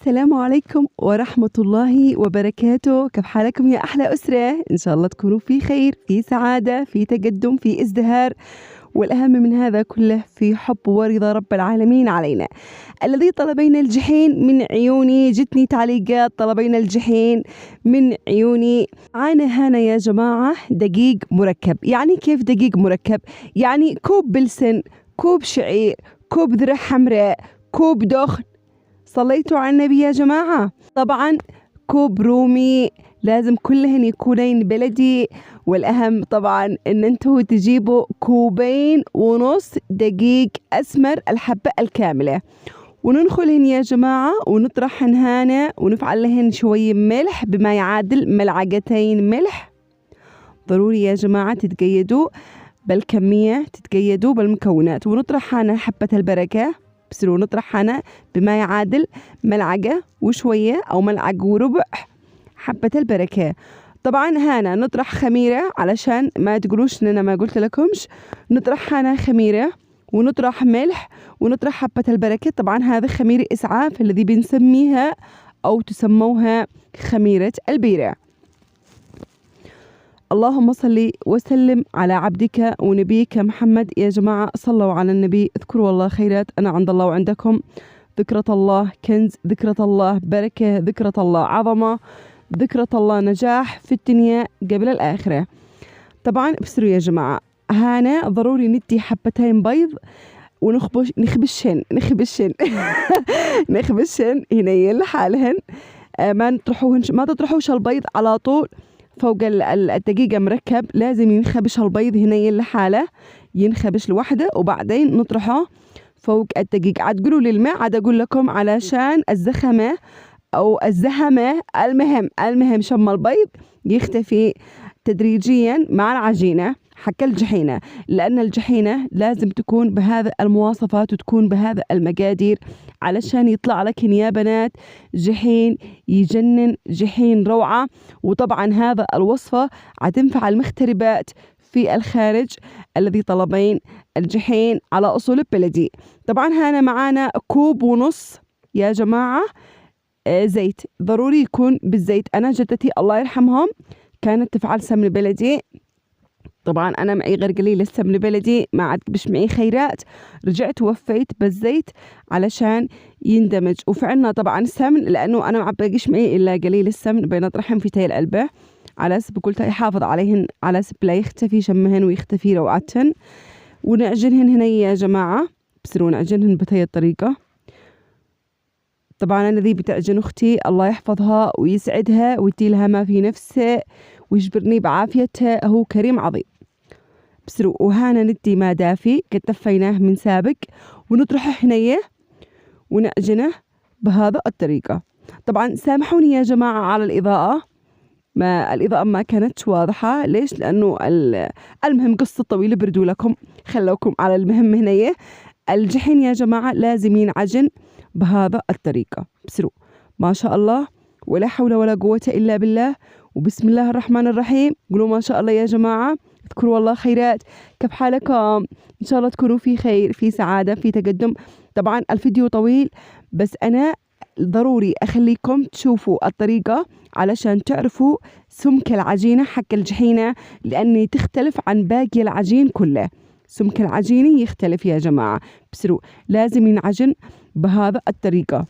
السلام عليكم ورحمة الله وبركاته. كيف حالكم يا أحلى أسرة؟ إن شاء الله تكونوا في خير، في سعادة، في تقدم، في ازدهار، والأهم من هذا كله في حب ورضا رب العالمين علينا. الذي طلبين الجحين من عيوني، جتني تعليقات طلبين الجحين من عيوني. عانى هنا يا جماعة دقيق مركب. يعني كيف دقيق مركب؟ يعني كوب بلسن، كوب شعير، كوب ذرة حمراء، كوب دخن. صليتوا على النبي يا جماعة. طبعا كوب رومي، لازم كلهن يكونين بلدي، والأهم طبعا ان انتوا تجيبوا 2.5 كوب دقيق أسمر الحبة الكاملة، وننخلهن يا جماعة ونطرحهن هنا ونفعل لهن شوي ملح بما يعادل 2 ملح. ضروري يا جماعة تتقيدوا بالكمية، تتقيدوا بالمكونات. ونطرح هنا حبة البركة، بصيروا نطرح هنا بما يعادل 1 وشوية أو 1.25 حبة البركة. طبعا هنا نطرح خميرة علشان ما تقولوش إن أنا ما قلت لكمش. نطرح هنا خميرة، ونطرح ملح، ونطرح حبة البركة. طبعا هذا خميرة إسعاف الذي بنسميها أو تسموها خميرة البيرة. اللهم صل وسلم على عبدك ونبيك محمد. يا جماعة صلوا على النبي، اذكروا والله خيرات. أنا عند الله وعندكم ذكرة الله كنز، ذكرة الله بركة، ذكرة الله عظمة، ذكرة الله نجاح في الدنيا قبل الآخرة. طبعا بصروا يا جماعة هانا ضروري ندي حبتين بيض نخبشهن نخبشهن هنا لحالهن. ما تطرحوش البيض على طول فوق الدقيقة مركب. لازم ينخبش البيض هنا لحاله، ينخبش لوحده وبعدين نطرحه فوق الدقيق. عاد تقولوا لي الماء، عاد أقول لكم علشان الزخمة أو الزهمة. المهم شم البيض يختفي تدريجيا مع العجينة حق الجحينة، لأن الجحينة لازم تكون بهذا المواصفات وتكون بهذا المقادير علشان يطلع لك يا بنات جحين يجنن، جحين روعة. وطبعا هذا الوصفة عتنفع المغتربات في الخارج الذي طلبين الجحين على أصول البلدي. طبعا هنا معانا 1.5 كوب يا جماعة زيت، ضروري يكون بالزيت. أنا جدتي الله يرحمهم كانت تفعل سمن بلدي. طبعا أنا معي غير قليل السمن بلدي، ما عاد بش معي خيرات، رجعت وفيت بالزيت علشان يندمج. وفعلنا طبعا سمن، لأنه أنا ما بقيش معي إلا قليل السمن بين أطرحهم في تاي العلبة على سب قلت يحافظ عليهن على سب لا يختفي شمهن ويختفي روعتهن. ونعجنهن هنا يا جماعة، بصيروا نعجنهن بهي الطريقة. طبعا أنا ذي بتعجن أختي الله يحفظها ويسعدها ويدي لها ما في نفسه ويجبرني بعافيتها، هو كريم عظيم. بصيروا وهانا ندي ما دافي قد دفيناه من سابق ونطرحه حنية ونعجنه بهذا الطريقة. طبعا سامحوني يا جماعة على الإضاءة، الإضاءة ما كانت واضحة. ليش؟ لأنه المهم قصة طويلة بردوا لكم، خلوكم على المهم هنية. الجحين يا جماعة لازم ينعجن بهذا الطريقة. بصيروا ما شاء الله ولا حول ولا قوة إلا بالله وبسم الله الرحمن الرحيم. قولوا ما شاء الله يا جماعة، اذكروا والله خيرات. كيف حالكم؟ إن شاء الله تكونوا في خير، في سعادة، في تقدم. طبعا الفيديو طويل بس أنا ضروري أخليكم تشوفوا الطريقة علشان تعرفوا سمك العجينة حق الجحينة، لأني تختلف عن باقي العجين كله. سمك العجينة يختلف يا جماعة. بصيروا لازم ينعجن بهذا الطريقة.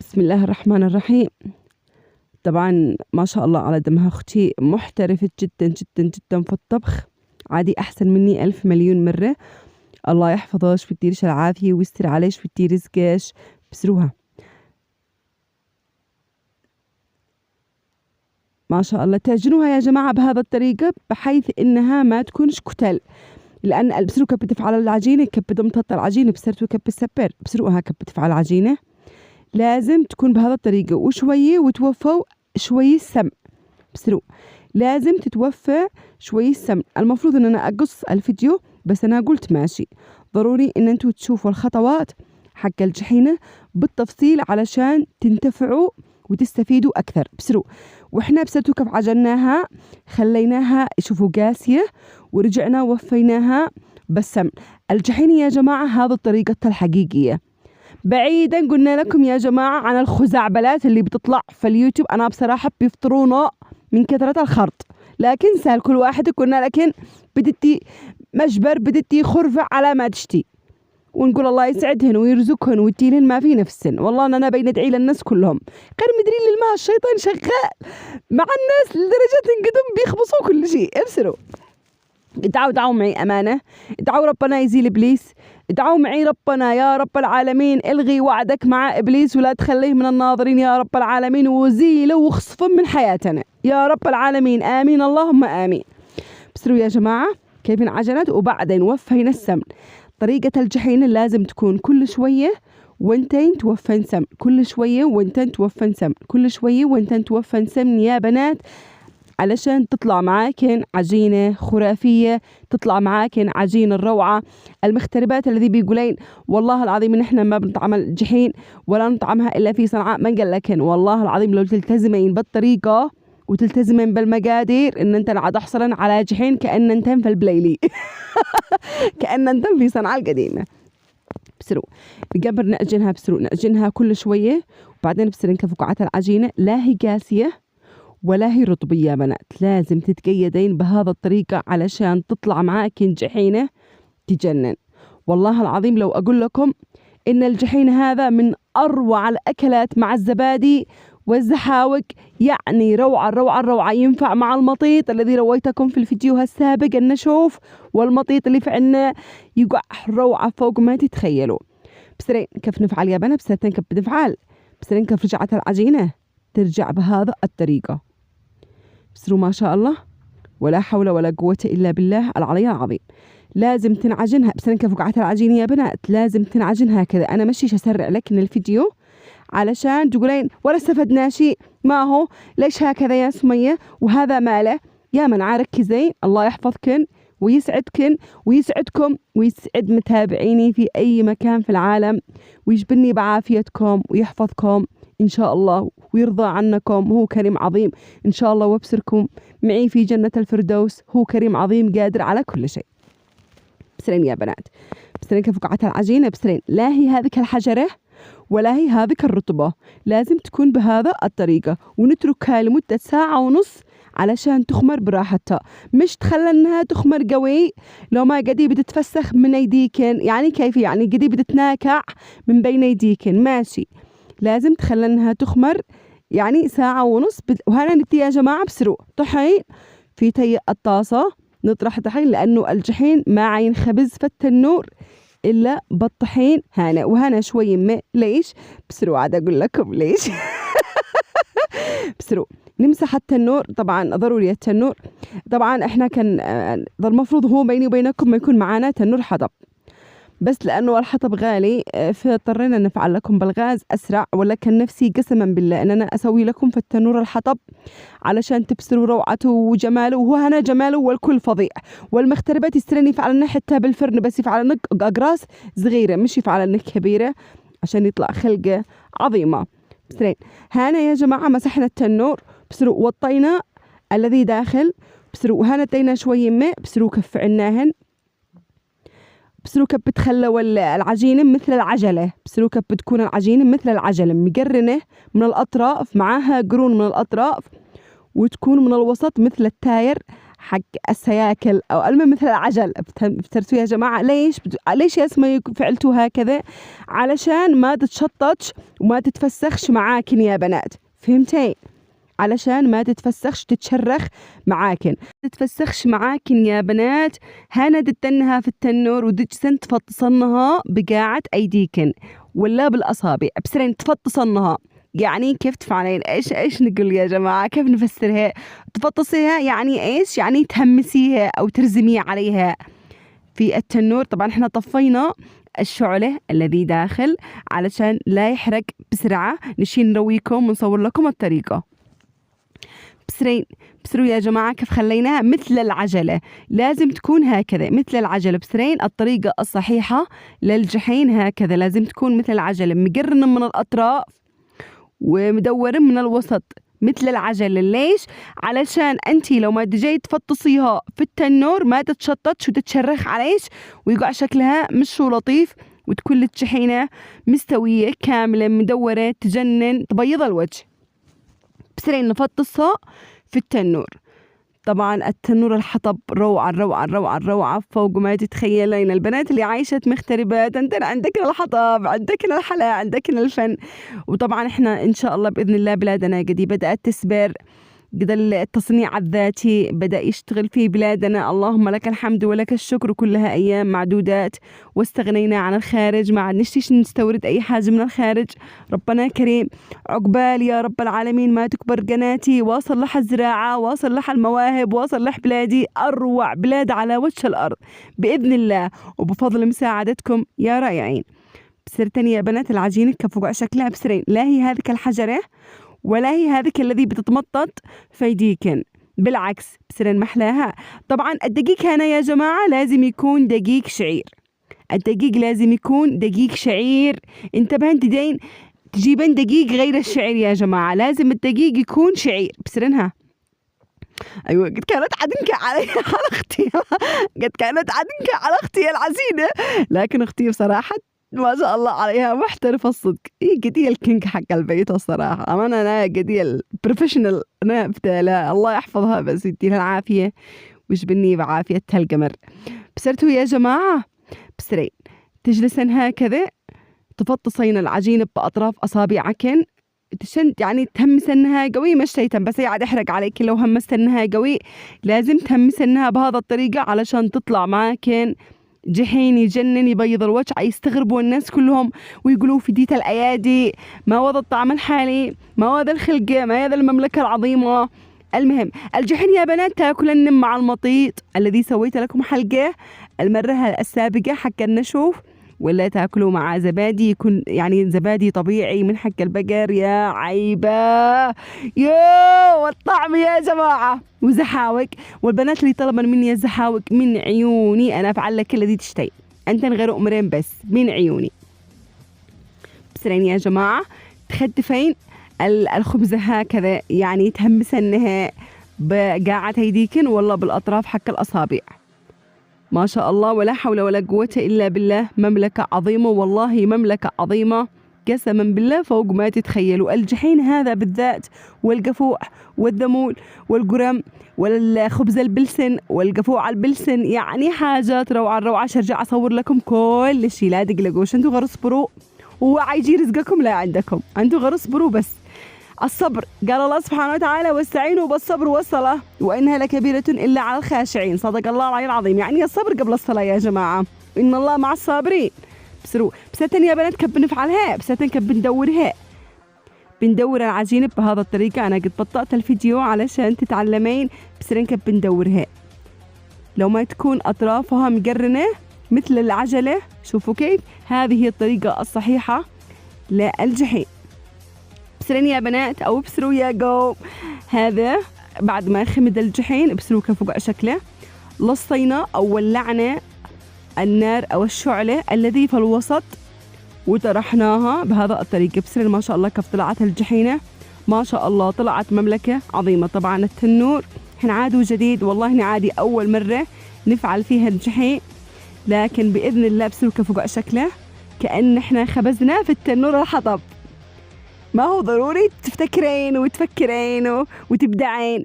بسم الله الرحمن الرحيم. طبعا ما شاء الله على دمها أختي، محترفة جدا جدا جدا في الطبخ، عادي أحسن مني 1000 مليون مرة. الله يحفظهاش ويديرش العافية ويستر عليش ويدير رزقاش. بسروها ما شاء الله. تعجنوها يا جماعة بهذا الطريقة بحيث إنها ما تكونش كتل، لأن البسرو كب تفعل العجينة كب دمطط العجينة بسرتو كب السبر. بسروها كب تفعل العجينة لازم تكون بهذا الطريقة وشوية وتوفوا شوي السمن. بسرو لازم تتوفى شوي السمن. المفروض ان انا اقص الفيديو بس انا قلت ماشي، ضروري ان انتوا تشوفوا الخطوات حق الجحينة بالتفصيل علشان تنتفعوا وتستفيدوا اكثر. بسرو واحنا بسرتو كيف عجناها، خليناها شوفوا قاسية ورجعنا وفيناها بالسمن. الجحينة يا جماعة هذا الطريقة الحقيقية، بعيدا قلنا لكم يا جماعة عن الخزعبلات اللي بتطلع في اليوتيوب. أنا بصراحة بيفطرونا من كثرة الخرط، لكن سهل كل واحد قلنا لكن بدتي مجبر بدتي خرفة على ما تشتي، ونقول الله يسعدهن ويرزقهن ويديلهن ما في نفسهن. والله أنا بندعي للناس كلهم غير مدري للما الشيطان شغال مع الناس لدرجة انقدم بيخبصوا كل شيء. ابصروا، ادعوا معي أمانة، ادعوا ربنا يزيل إبليس، ادعوا معي ربنا يا رب العالمين الغي وعدك مع إبليس ولا تخليه من الناظرين يا رب العالمين، وزيله واخصفه من حياتنا يا رب العالمين. آمين اللهم آمين. بصروا يا جماعة كيف انعجنت وبعدين وفينا السمن. طريقة الجحين لازم تكون كل شوية وانتين توفن سمن، كل شوية وانتين توفن سمن، كل شوية وانتين توفن سمن يا بنات، علشان تطلع معاكن عجينة خرافية، تطلع معاكن عجينة الروعة. المغتربات الذي بيقولين والله العظيم نحن ما بنطعم الجحين ولا نطعمها إلا في صنعاء، ما قال لكن والله العظيم لو تلتزمين بالطريقة وتلتزمين بالمقادير ان انت عاد احصلا على جحين كأن انتن في البليلي كأن انتن في صنعاء القديمة. بسروا قبل نعجنها، بسروا نعجنها كل شوية، وبعدين بصير كفقاعات العجينة لا هي قاسية ولا هي رطبية يا بنات، لازم تتقيدين بهذا الطريقة علشان تطلع معاكن جحينة تجنن. والله العظيم لو أقول لكم إن الجحين هذا من أروع الأكلات مع الزبادي والزحاوق، يعني روعة روعة روعة. ينفع مع المطيط الذي رويتكم في الفيديو السابق النشوف، والمطيط اللي في عنا يقع روعة فوق ما تتخيلوا. بسرين كيف نفعل يا بنات؟ بسرين كيف بنفعل؟ بسرين كيف رجعت العجينة ترجع بهذا الطريقة. بسروا ما شاء الله ولا حول ولا قوة إلا بالله العلي العظيم. لازم تنعجنها بسرين كيف وقعت العجينة يا بنات، لازم تنعجن هكذا. أنا مشيش أسرع لكن الفيديو علشان تقولين ولا استفدنا شيء، ما هو ليش هكذا يا سمية وهذا ماله يا من ركزين. الله يحفظكن ويسعدكن ويسعدكم ويسعد متابعيني في أي مكان في العالم، ويجبرني بعافيتكم ويحفظكم إن شاء الله ويرضى عنكم. هو كريم عظيم إن شاء الله، وابصركم معي في جنة الفردوس. هو كريم عظيم قادر على كل شيء. بسرين يا بنات، بسرين كيف وقعت العجينة. بسرين لا هي هذيك الحجرة ولا هي هذيك الرطبة، لازم تكون بهذا الطريقة، ونتركها لمدة ساعة ونص علشان تخمر براحتها. مش تخلى انها تخمر قوي، لو ما قدي بتتفسخ من ايديكن، يعني كيف يعني قدي بتتناكع من بين ايديكن ماشي. لازم تخلى انها تخمر يعني ساعة ونص. وهنا ندي يا جماعة بسرو طحين في تي الطاسة، نطرح طحين لأنه الجحين ما ينخبز في التنور إلا بالطحين. هنا وهنا شوي ليش بسرو عاد أقول لكم ليش بسرو نمسح التنور. طبعا ضروري التنور، طبعا احنا كان المفروض هو بيني وبينكم ما يكون معانا تنور حطب، بس لأنه الحطب غالي فاضطرينا نفعل لكم بالغاز أسرع. ولكن نفسي قسما بالله أن أنا أسوي لكم في التنور الحطب علشان تبصروا روعته وجماله، وهو هنا جماله والكل فظيع. والمغتربات يسترني يفعلنا حتى بالفرن، بس يفعلنا أقراص صغيرة مش يفعلنا كبيرة عشان يطلع خلقة عظيمة. بسرين هنا يا جماعة مسحنا التنور بسرو وطينا الذي داخل بسرو، وهنا ادينا شوي ماء بسرو كفعناهن بسرو كب بتخلوا العجينة مثل العجلة، بسرو كب بتكون العجينة مثل العجلة مقرنة من الأطراف، معاها قرون من الأطراف، وتكون من الوسط مثل التاير حق السياكل أو المهم مثل العجل. بترسوا يا جماعة ليش يا اسمي فعلتوا هكذا؟ علشان ما تتشطش وما تتفسخش معاكن يا بنات، فهمتي؟ علشان ما تتفسخش تتشرخ معاكن، تتفسخش معاكن يا بنات. هنا دتنها في التنور ودجسن تفطصنها بقاعة أيديكن ولا بالأصابع، بسرين تفطصنها. يعني كيف تفعلين؟ ايش نقول يا جماعة؟ كيف نفسرها؟ تفطصيها يعني ايش؟ يعني تهمسيها او ترزمي عليها في التنور. طبعا احنا طفينا الشعلة الذي داخل علشان لا يحرق بسرعة. نشين نرويكم ونصور لكم الطريقة. بسرين بسروا يا جماعة كيف خليناها مثل العجلة، لازم تكون هكذا مثل العجلة. بسرين الطريقة الصحيحة للجحين هكذا، لازم تكون مثل العجلة مقرن من الأطراف ومدور من الوسط مثل العجلة. ليش؟ علشان انتي لو ما تجي تفطسيها في التنور ما تتشطش وتتشرخ عليش ويقع شكلها مش لطيف وتكون الطحينة مستوية كاملة مدورة تجنن تبيض الوجه. بسرين نفطسها في التنور. طبعا التنور الحطب روعة روعة روعة روعة فوق ما تتخيلين. البنات اللي عايشة مغتربات عندكنا الحطب، عندكنا الحلا، عندكنا الفن. وطبعا احنا ان شاء الله بإذن الله بلادنا قد بدأت تسبر، قد التصنيع الذاتي بدأ يشتغل في بلادنا. اللهم لك الحمد ولك الشكر، كلها أيام معدودات واستغنينا عن الخارج، ما عاد نشتيش نستورد أي حاجة من الخارج. ربنا كريم، عقبال يا رب العالمين ما تكبر قناتي، واصل لها الزراعة، واصل لها المواهب، واصل لها بلادي أروع بلاد على وجه الأرض بإذن الله وبفضل مساعدتكم يا رائعين. بسرتني يا بنات العجينة كفوق شكلها بسرين، لا هي هذيك الحجرة ولا هي هذيك الذي بتتمطط في يديكن، بالعكس بسرين محلاها. طبعا الدقيق هنا يا جماعة لازم يكون دقيق شعير، الدقيق لازم يكون دقيق شعير. انتبهن تدين تجيبين دقيق غير الشعير يا جماعة، لازم الدقيق يكون شعير. بسرنها أيوة قد كانت عدنك على أختي قد كانت عدنك على أختي العزيزة، لكن أختي بصراحة ما شاء الله عليها محترفة الصدق. هي قدية الكينج حق البيت الصراحة، أمانة أنا قدية البروفيشنال لا الله يحفظها بس يديها العافية ويجبني بعافية القمر. بسرتوا يا جماعة بسرين تجلسن هكذا تفطسين العجينة بأطراف أصابعكن، يعني تهمسنها قوي مش تيتم بس يعد يحرق عليك لو همستنها قوي. لازم تهمسنها بهذا الطريقة علشان تطلع معاكن جحين يجنن يبيض الوجه. يستغربوا الناس كلهم ويقولوا في ديت الأيادي ما وضع الطعم الحالي، ما وضع الخلقة، ما هذا المملكة العظيمة. المهم الجحين يا بنات تاكلن مع المطيط الذي سويت لكم حلقة المرة السابقة حق النشوف، ولا تاكلوا مع زبادي يكون يعني زبادي طبيعي من حق البقر. يا عيبة يا والطعم يا جماعة وزحاوق. والبنات اللي طلبا مني الزحاوق من عيوني أنا أفعل لك الذي تشتي، أنت غير أمرين بس من عيوني. بسرين يا جماعة تخدفين الخبزة هكذا يعني تهمسنها بقاعة هيديكن والله بالأطراف حق الأصابع. ما شاء الله ولا حول ولا قوة إلا بالله. مملكة عظيمة والله مملكة عظيمة قسما بالله فوق ما تتخيلوا. الجحين هذا بالذات والقفوع والذمول والقرم والخبز البلسن والقفوع البلسن يعني حاجات روعة روعة. شرجع أصور لكم كل شيء لا تقلقوش، انتوا غير اصبروا وعيجي رزقكم لا عندكم، انتوا غير اصبروا بس. الصبر قال الله سبحانه وتعالى واستعينوا بالصبر والصلاة وإنها لكبيرة إلا على الخاشعين. صدق الله العلي العظيم. يعني الصبر قبل الصلاة يا جماعة، إن الله مع الصابرين. بسرو بساتن يا بنات كب نفعلها، بساتن كب ندورها، بندور العجينة بهذا الطريقة. أنا قد بطأت الفيديو علشان تتعلمين. بسرين كب ندورها لو ما تكون أطرافها مقرنة مثل العجلة. شوفوا كيف هذه هي الطريقة الصحيحة للجحين. بسرين يا بنات أو بسروا يا قوم. هذا بعد ما خمد الجحين بسروا كفوق شكله لصينا أو ولعنا النار أو الشعلة الذي في الوسط وطرحناها بهذا الطريقة. بسرين ما شاء الله كيف طلعت الجحينة، ما شاء الله طلعت مملكة عظيمة. طبعا التنور حين عادوا جديد والله نعادي أول مرة نفعل فيها الجحين، لكن بإذن الله بسروا كفوق شكله كأن احنا خبزنا في التنور الحطب. ما هو ضروري تفتكرين وتفكرين وتبدعين.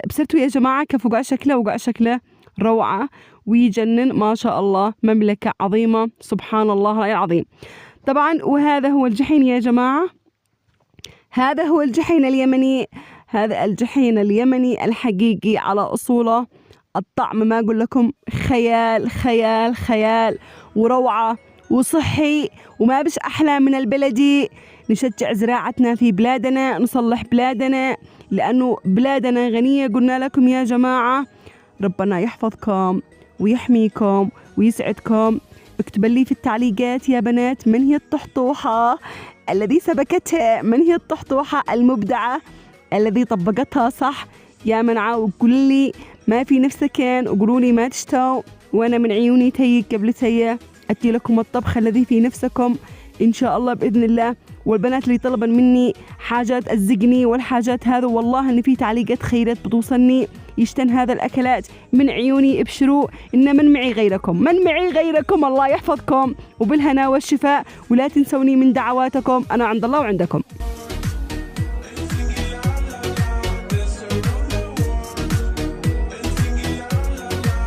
بسرتوا يا جماعة كفوق شكله وقع شكله روعة ويجنن ما شاء الله. مملكة عظيمة سبحان الله العظيم. طبعا وهذا هو الجحين يا جماعة، هذا هو الجحين اليمني، هذا الجحين اليمني الحقيقي على أصوله. الطعم ما أقول لكم خيال خيال خيال وروعة وصحي وما بش أحلى من البلدي. نشجع زراعتنا في بلادنا، نصلح بلادنا لأنه بلادنا غنية. قلنا لكم يا جماعة ربنا يحفظكم ويحميكم ويسعدكم. اكتبوا لي في التعليقات يا بنات من هي الطحطوحة الذي سبكتها، من هي الطحطوحة المبدعة الذي طبقتها صح يا منعة. وقولوا لي ما في نفسكن وقولوا لي ما تشتوا، وأنا من عيوني تي قبل تي أتي لكم الطبخ الذي في نفسكم إن شاء الله بإذن الله. والبنات اللي طلبا مني حاجات الزقني والحاجات هذا، والله إن في تعليقات خيرات بتوصلني يشتن هذا الأكلات من عيوني. ابشروا إن من معي غيركم، من معي غيركم، الله يحفظكم وبالهنا والشفاء، ولا تنسوني من دعواتكم، أنا عند الله وعندكم.